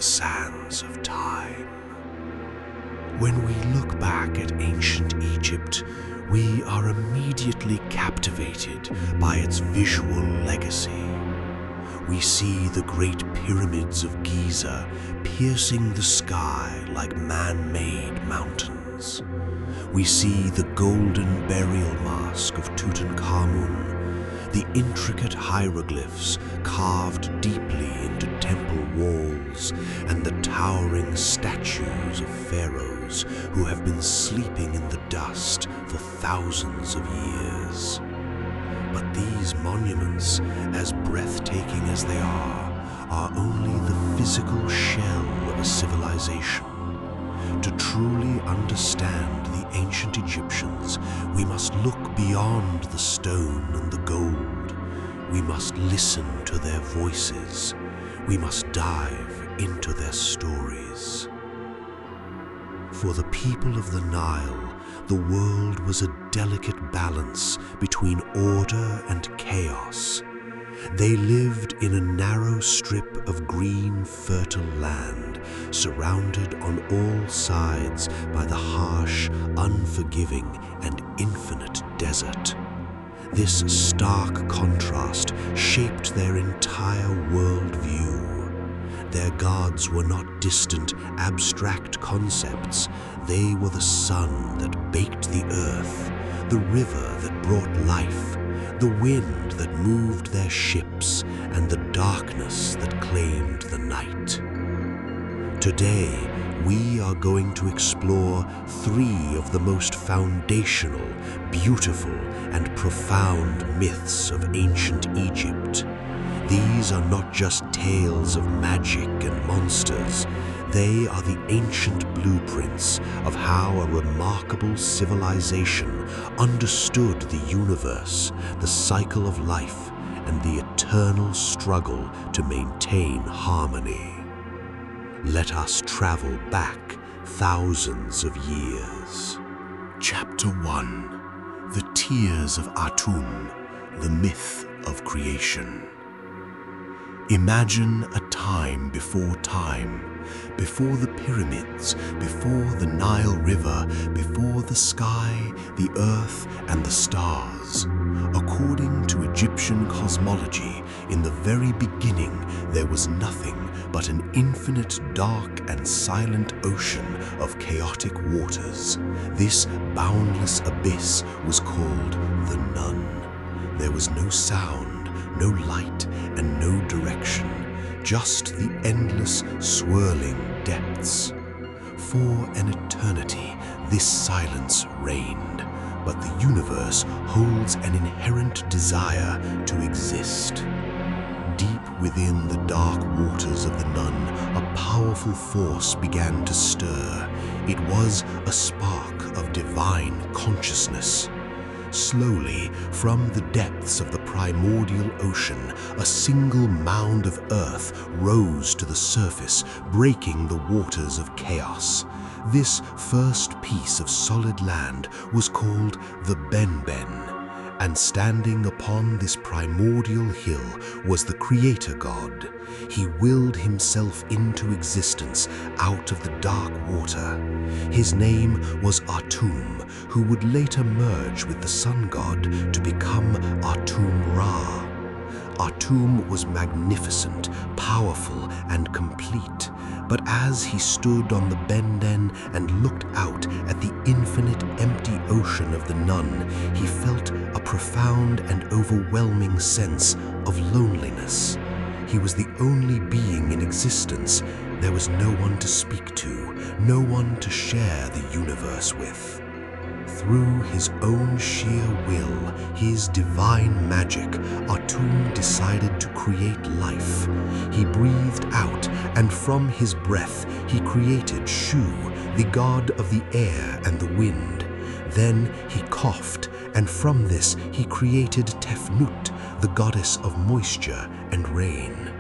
the sands of time. When we look back at ancient Egypt, we are immediately captivated by its visual legacy. We see the great pyramids of Giza piercing the sky like man-made mountains. We see the golden burial mask of Tutankhamun, the intricate hieroglyphs carved deeply into temple walls, and the towering statues of pharaohs who have been sleeping in the dust for thousands of years. But these monuments, as breathtaking as they are only the physical shell of a civilization. To truly understand the ancient Egyptians, we must look beyond the stone and the gold. We must listen to their voices. We must dive into their stories. For the people of the Nile, the world was a delicate balance between order and chaos. They lived in a narrow strip of green, fertile land, surrounded on all sides by the harsh, unforgiving, and infinite desert. This stark contrast shaped their entire worldview. Their gods were not distant, abstract concepts. They were the sun that baked the earth, the river that brought life, the wind that moved their ships, and the darkness that claimed the night. Today, we are going to explore three of the most foundational, beautiful, and profound myths of ancient Egypt. These are not just tales of magic and monsters. They are the ancient blueprints of how a remarkable civilization understood the universe, the cycle of life, and the eternal struggle to maintain harmony. Let us travel back thousands of years. Chapter 1: The Tears of Atum, the Myth of Creation. Imagine a time, before the pyramids, before the Nile River, before the sky, the earth, and the stars. According to Egyptian cosmology, in the very beginning there was nothing but an infinite, dark, and silent ocean of chaotic waters. This boundless abyss was called the Nun. There was no sound, no light, and no direction, just the endless, swirling depths. For an eternity, this silence reigned, but the universe holds an inherent desire to exist. Deep within the dark waters of the Nun, a powerful force began to stir. It was a spark of divine consciousness. Slowly, from the depths of the primordial ocean, a single mound of earth rose to the surface, breaking the waters of chaos. This first piece of solid land was called the Benben, and standing upon this primordial hill was the Creator God. He willed himself into existence out of the dark water. His name was Atum, who would later merge with the sun god to become Atum-Ra. Atum was magnificent, powerful, and complete. But as he stood on the Benben and looked out at the infinite empty ocean of the Nun, he felt a profound and overwhelming sense of loneliness. He was the only being in existence. There was no one to speak to, no one to share the universe with. Through his own sheer will, his divine magic, Atum decided to create life. He breathed out, and from his breath he created Shu, the god of the air and the wind. Then he coughed, and from this he created Tefnut, the goddess of moisture and rain.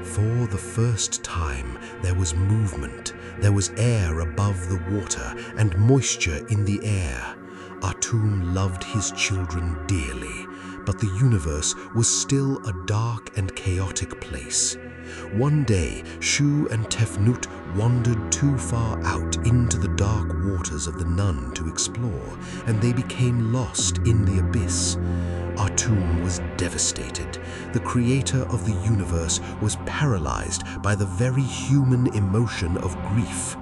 For the first time, there was movement. There was air above the water and moisture in the air. Atum loved his children dearly, but the universe was still a dark and chaotic place. One day, Shu and Tefnut wandered too far out into the dark waters of the Nun to explore, and they became lost in the abyss. Atum was devastated. The creator of the universe was paralyzed by the very human emotion of grief.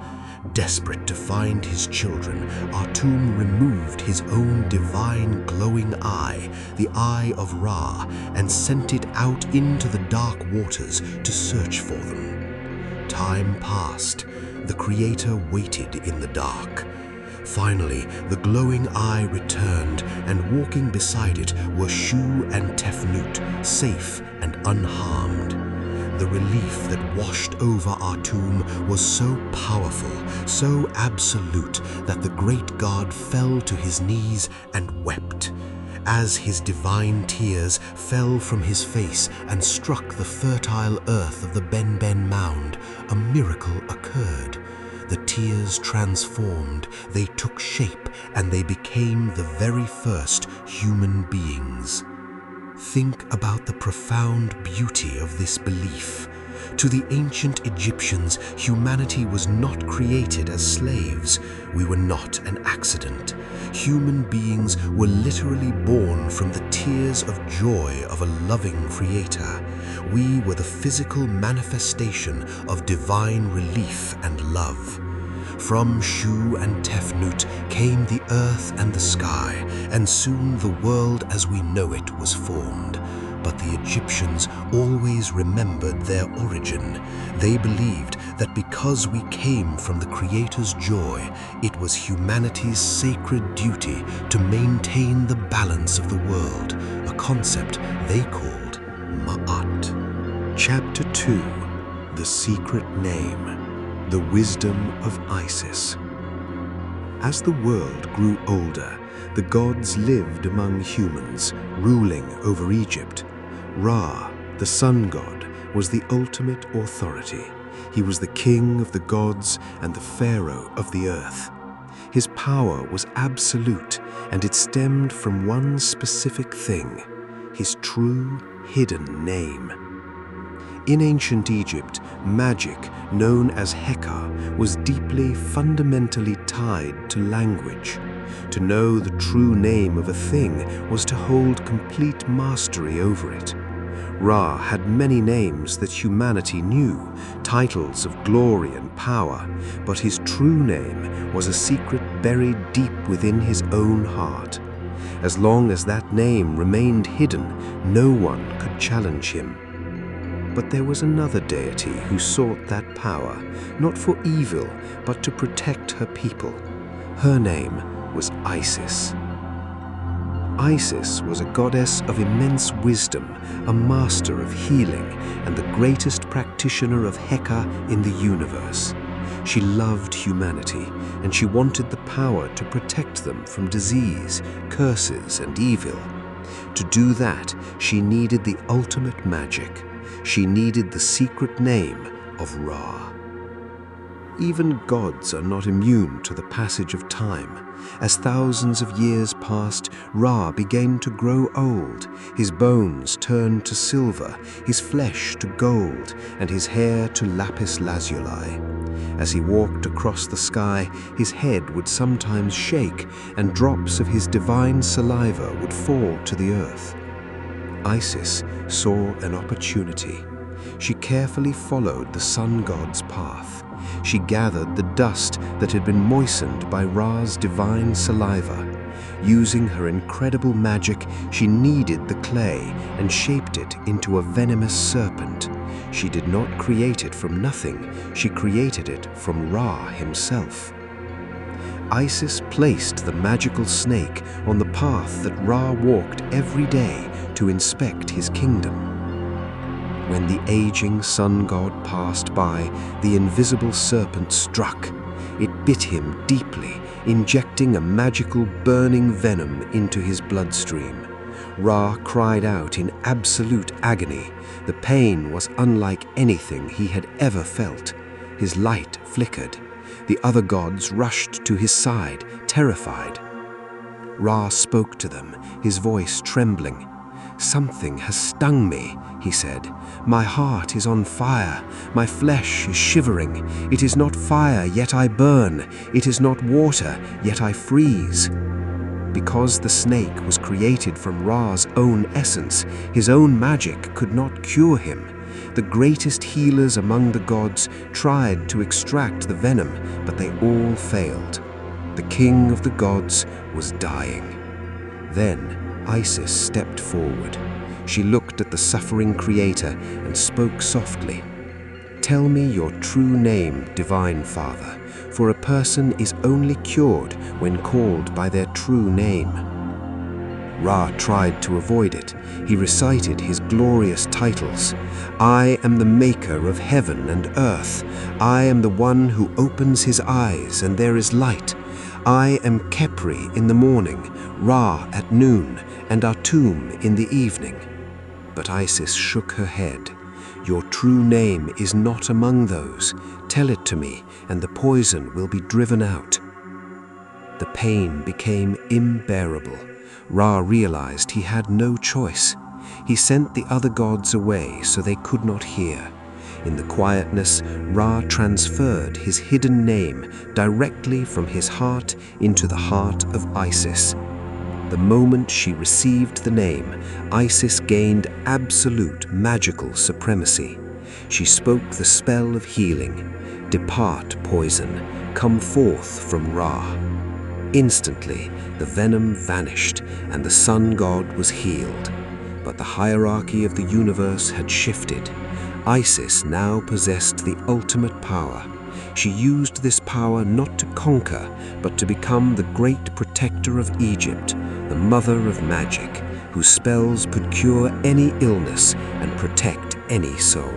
Desperate to find his children, Atum removed his own divine glowing eye, the Eye of Ra, and sent it out into the dark waters to search for them. Time passed. The creator waited in the dark. Finally, the glowing eye returned, and walking beside it were Shu and Tefnut, safe and unharmed. The relief that washed over Atum was so powerful, so absolute, that the great god fell to his knees and wept. As his divine tears fell from his face and struck the fertile earth of the Ben Mound, a miracle occurred. The tears transformed, they took shape, and they became the very first human beings. Think about the profound beauty of this belief. To the ancient Egyptians, humanity was not created as slaves. We were not an accident. Human beings were literally born from the tears of joy of a loving creator. We were the physical manifestation of divine relief and love. From Shu and Tefnut came the earth and the sky, and soon the world as we know it was formed. But the Egyptians always remembered their origin. They believed that because we came from the Creator's joy, it was humanity's sacred duty to maintain the balance of the world, a concept they called Ma'at. Chapter 2. The Secret Name. The Wisdom of Isis. As the world grew older, the gods lived among humans, ruling over Egypt. Ra, the sun god, was the ultimate authority. He was the king of the gods and the pharaoh of the earth. His power was absolute, and it stemmed from one specific thing: his true, hidden name. In ancient Egypt, magic, known as Heka, was deeply, fundamentally tied to language. To know the true name of a thing was to hold complete mastery over it. Ra had many names that humanity knew, titles of glory and power, but his true name was a secret buried deep within his own heart. As long as that name remained hidden, no one could challenge him. But there was another deity who sought that power, not for evil, but to protect her people. Her name was Isis. Isis was a goddess of immense wisdom, a master of healing, and the greatest practitioner of Heka in the universe. She loved humanity, and she wanted the power to protect them from disease, curses, and evil. To do that, she needed the ultimate magic. She needed the secret name of Ra. Even gods are not immune to the passage of time. As thousands of years passed, Ra began to grow old. His bones turned to silver, his flesh to gold, and his hair to lapis lazuli. As he walked across the sky, his head would sometimes shake, and drops of his divine saliva would fall to the earth. Isis saw an opportunity. She carefully followed the sun god's path. She gathered the dust that had been moistened by Ra's divine saliva. Using her incredible magic, she kneaded the clay and shaped it into a venomous serpent. She did not create it from nothing, she created it from Ra himself. Isis placed the magical snake on the path that Ra walked every day to inspect his kingdom. When the aging sun god passed by, the invisible serpent struck. It bit him deeply, injecting a magical burning venom into his bloodstream. Ra cried out in absolute agony. The pain was unlike anything he had ever felt. His light flickered. The other gods rushed to his side, terrified. Ra spoke to them, his voice trembling. "Something has stung me," he said. "My heart is on fire, my flesh is shivering. It is not fire, yet I burn. It is not water, yet I freeze." Because the snake was created from Ra's own essence, his own magic could not cure him. The greatest healers among the gods tried to extract the venom, but they all failed. The king of the gods was dying. Then Isis stepped forward. She looked at the suffering creator and spoke softly. "Tell me your true name, Divine Father, for a person is only cured when called by their true name." Ra tried to avoid it. He recited his glorious titles. "I am the maker of heaven and earth. I am the one who opens his eyes and there is light. I am Khepri in the morning, Ra at noon, and Atum in the evening." But Isis shook her head. "Your true name is not among those. Tell it to me, and the poison will be driven out." The pain became unbearable. Ra realized he had no choice. He sent the other gods away so they could not hear. In the quietness, Ra transferred his hidden name directly from his heart into the heart of Isis. The moment she received the name, Isis gained absolute magical supremacy. She spoke the spell of healing. "Depart, poison, come forth from Ra." Instantly, the venom vanished and the sun god was healed. But the hierarchy of the universe had shifted. Isis now possessed the ultimate power. She used this power not to conquer, but to become the great protector of Egypt, the mother of magic, whose spells could cure any illness and protect any soul.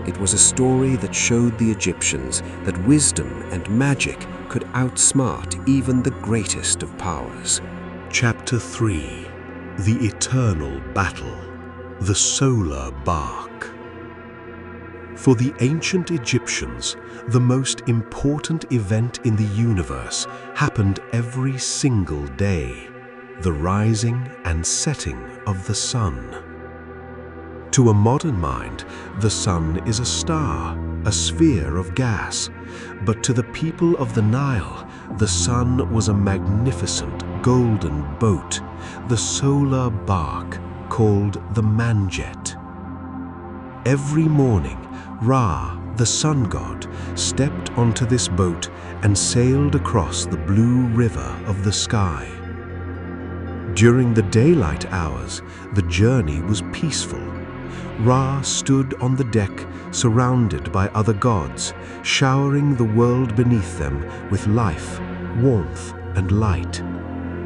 It was a story that showed the Egyptians that wisdom and magic could outsmart even the greatest of powers. Chapter 3: The Eternal Battle. The Solar Bark. For the ancient Egyptians, the most important event in the universe happened every single day: the rising and setting of the sun. To a modern mind, the sun is a star, a sphere of gas. But to the people of the Nile, the sun was a magnificent golden boat, the solar bark called the Manjet. Every morning, Ra, the sun god, stepped onto this boat and sailed across the blue river of the sky. During the daylight hours, the journey was peaceful. Ra stood on the deck, surrounded by other gods, showering the world beneath them with life, warmth, and light.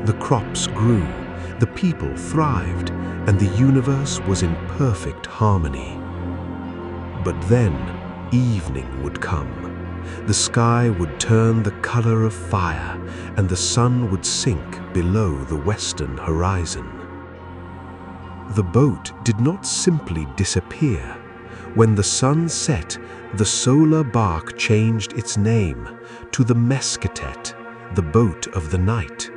The crops grew, the people thrived, and the universe was in perfect harmony. But then, evening would come. The sky would turn the color of fire, and the sun would sink below the western horizon. The boat did not simply disappear. When the sun set, the solar bark changed its name to the Mesketet, the boat of the night.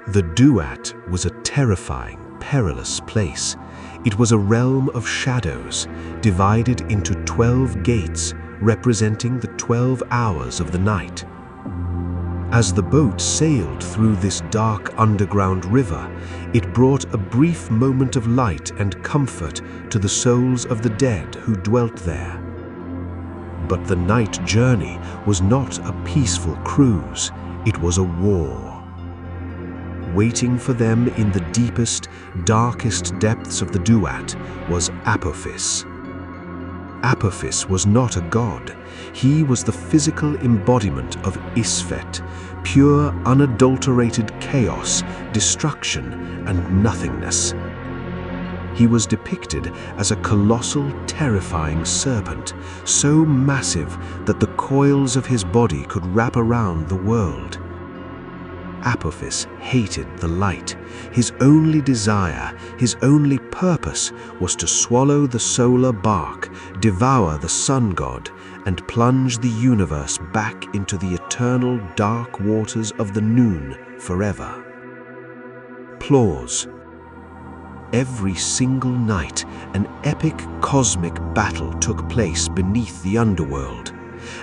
The Duat was a terrifying, perilous place. It was a realm of shadows, divided into 12 gates, representing the 12 hours of the night. As the boat sailed through this dark underground river, it brought a brief moment of light and comfort to the souls of the dead who dwelt there. But the night journey was not a peaceful cruise, it was a war. Waiting for them in the deepest, darkest depths of the Duat was Apophis. Apophis was not a god. He was the physical embodiment of Isfet, pure, unadulterated chaos, destruction, and nothingness. He was depicted as a colossal, terrifying serpent, so massive that the coils of his body could wrap around the world. Apophis hated the light. His only desire, his only purpose was to swallow the solar bark, devour the sun god, and plunge the universe back into the eternal eternal dark waters of the noon forever. Applause. Every single night, an epic cosmic battle took place beneath the underworld.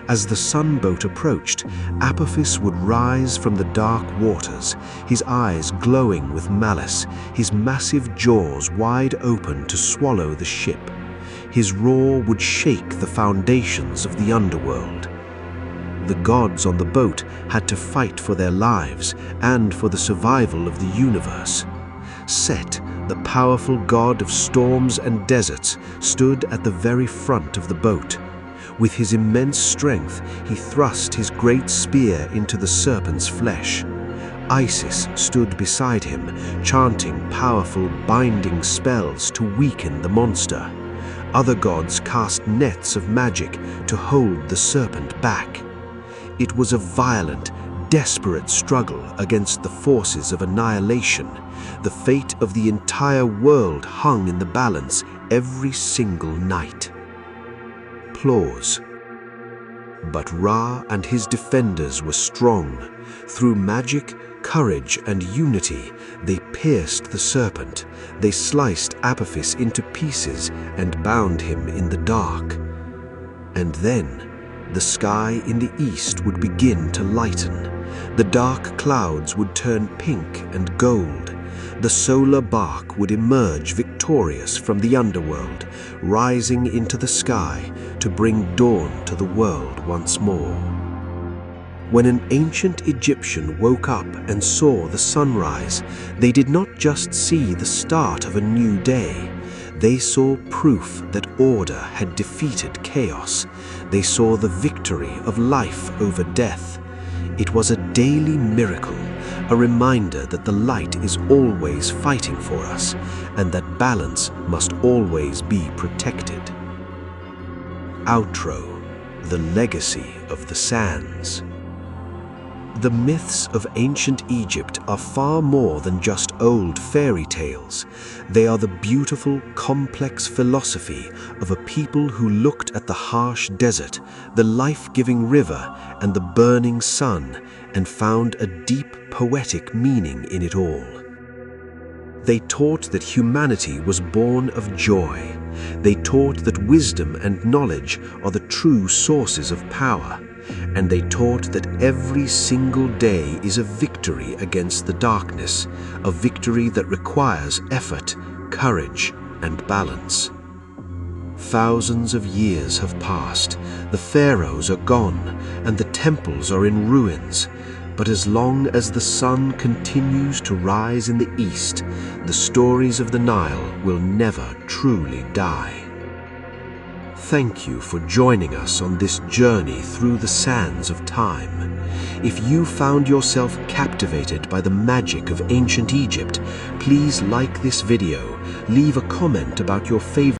As the sunboat approached, Apophis would rise from the dark waters, his eyes glowing with malice, his massive jaws wide open to swallow the ship. His roar would shake the foundations of the underworld. The gods on the boat had to fight for their lives and for the survival of the universe. Set, the powerful god of storms and deserts, stood at the very front of the boat. With his immense strength, he thrust his great spear into the serpent's flesh. Isis stood beside him, chanting powerful binding spells to weaken the monster. Other gods cast nets of magic to hold the serpent back. It was a violent, desperate struggle against the forces of annihilation. The fate of the entire world hung in the balance every single night. Applause. But Ra and his defenders were strong. Through magic, courage, and unity, they pierced the serpent. They sliced Apophis into pieces and bound him in the dark. And then, the sky in the east would begin to lighten. The dark clouds would turn pink and gold. The solar bark would emerge victorious from the underworld, rising into the sky to bring dawn to the world once more. When an ancient Egyptian woke up and saw the sunrise, they did not just see the start of a new day. They saw proof that order had defeated chaos. They saw the victory of life over death. It was a daily miracle, a reminder that the light is always fighting for us and that balance must always be protected. Outro: The Legacy of the Sands. The myths of ancient Egypt are far more than just old fairy tales. They are the beautiful, complex philosophy of a people who looked at the harsh desert, the life-giving river, and the burning sun, and found a deep poetic meaning in it all. They taught that humanity was born of joy. They taught that wisdom and knowledge are the true sources of power. And they taught that every single day is a victory against the darkness, a victory that requires effort, courage, and balance. Thousands of years have passed, the pharaohs are gone, and the temples are in ruins. But as long as the sun continues to rise in the east, the stories of the Nile will never truly die. Thank you for joining us on this journey through the sands of time. If you found yourself captivated by the magic of ancient Egypt, please like this video, leave a comment about your favorite